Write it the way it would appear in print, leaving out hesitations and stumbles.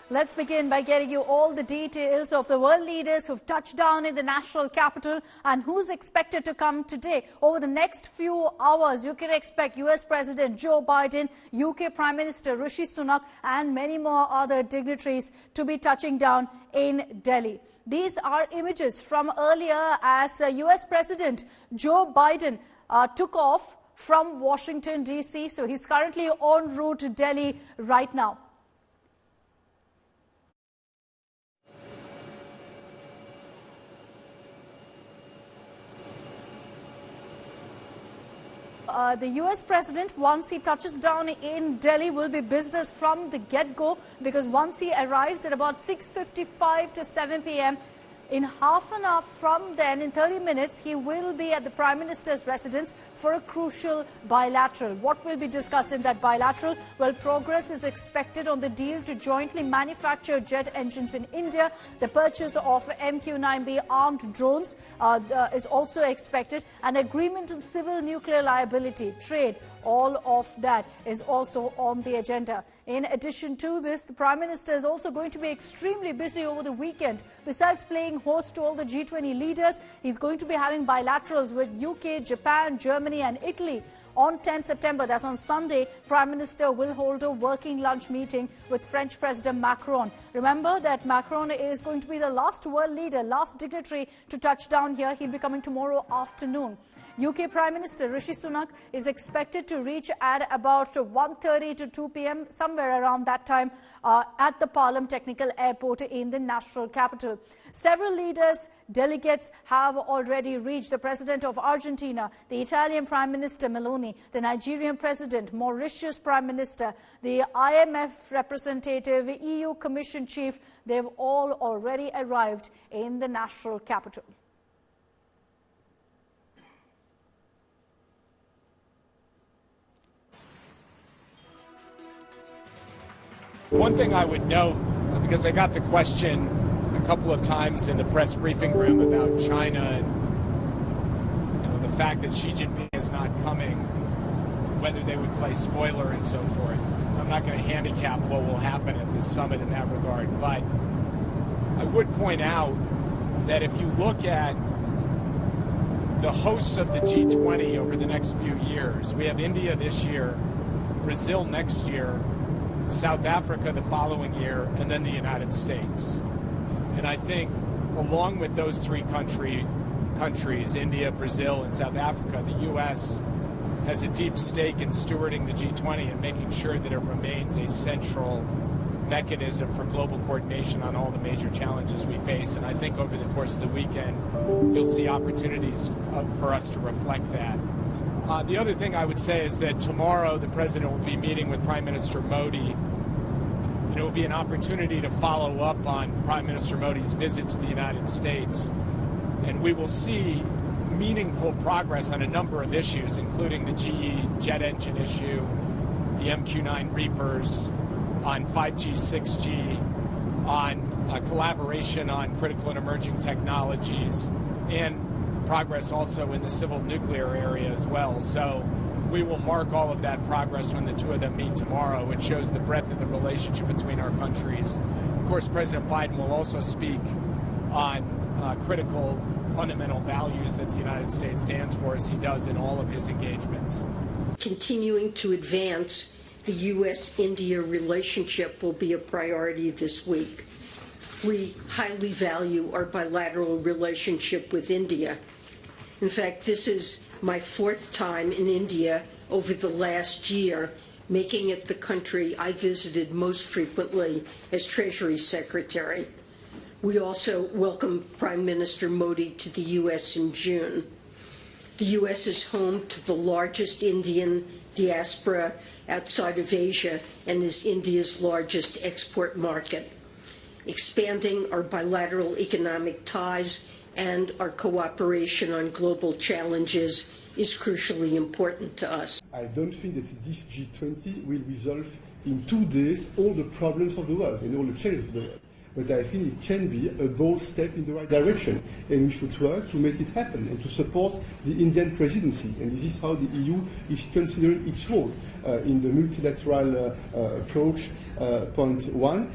Let's begin by getting you all the details of the world leaders who've touched down in the national capital and who's expected to come today. Over the next few hours, you can expect U.S. President Joe Biden, UK Prime Minister Rishi Sunak and many more other dignitaries to be touching down in Delhi. These are images from earlier as U.S. President Joe Biden took off from Washington, D.C. So he's currently en route to Delhi right now. The U.S. President, once he touches down in Delhi, will be business from the get-go, because once he arrives at about 6:55 to 7 p.m., in half an hour from then, in 30 minutes, he will be at the Prime Minister's residence for a crucial bilateral. What will be discussed in that bilateral? Well, progress is expected on the deal to jointly manufacture jet engines in India. The purchase of MQ-9B armed drones is also expected. An agreement on civil nuclear liability, trade, all of that is also on the agenda. In addition to this, the Prime Minister is also going to be extremely busy over the weekend. Besides playing host to all the G20 leaders, he's going to be having bilaterals with UK, Japan, Germany and Italy. On 10 September, that's on Sunday, Prime Minister will hold a working lunch meeting with French President Macron. Remember that Macron is going to be the last world leader, last dignitary to touch down here. He'll be coming tomorrow afternoon. UK Prime Minister Rishi Sunak is expected to reach at about 1:30 to 2 p.m., somewhere around that time, at the Palam Technical Airport in the national capital. Several leaders, delegates have already reached. The President of Argentina, the Italian Prime Minister Meloni, the Nigerian President, Mauritius Prime Minister, the IMF representative, EU Commission Chief, they've all already arrived in the national capital. One thing I would note, because I got the question a couple of times in the press briefing room about China and the fact that Xi Jinping is not coming, whether they would play spoiler and so forth. I'm not going to handicap what will happen at this summit in that regard, but I would point out that if you look at the hosts of the G20 over the next few years, we have India this year, Brazil next year, South Africa the following year, and then the United States. And I think along with those three countries, India, Brazil, and South Africa, the U.S. has a deep stake in stewarding the G20 and making sure that it remains a central mechanism for global coordination on all the major challenges we face. And I think over the course of the weekend, you'll see opportunities for us to reflect that. The other thing I would say is that tomorrow the President will be meeting with Prime Minister Modi. It will be an opportunity to follow up on Prime Minister Modi's visit to the United States. And we will see meaningful progress on a number of issues, including the GE jet engine issue, the MQ-9 Reapers, on 5G, 6G, on collaboration on critical and emerging technologies, and progress also in the civil nuclear area as well. So we will mark all of that progress when the two of them meet tomorrow, which shows the breadth of the relationship between our countries. Of course, President Biden will also speak on critical fundamental values that the United States stands for, as he does in all of his engagements. Continuing to advance the U.S.-India relationship will be a priority this week. We highly value our bilateral relationship with India. In fact, this is my fourth time in India over the last year, making it the country I visited most frequently as Treasury Secretary. We also welcomed Prime Minister Modi to the U.S. in June. The U.S. is home to the largest Indian diaspora outside of Asia and is India's largest export market. Expanding our bilateral economic ties and our cooperation on global challenges is crucially important to us. I don't think that this G20 will resolve in 2 days all the problems of the world and all the challenges of the world. But I think it can be a bold step in the right direction, and we should work to make it happen and to support the Indian presidency. And this is how the EU is considering its role in the multilateral approach, point one.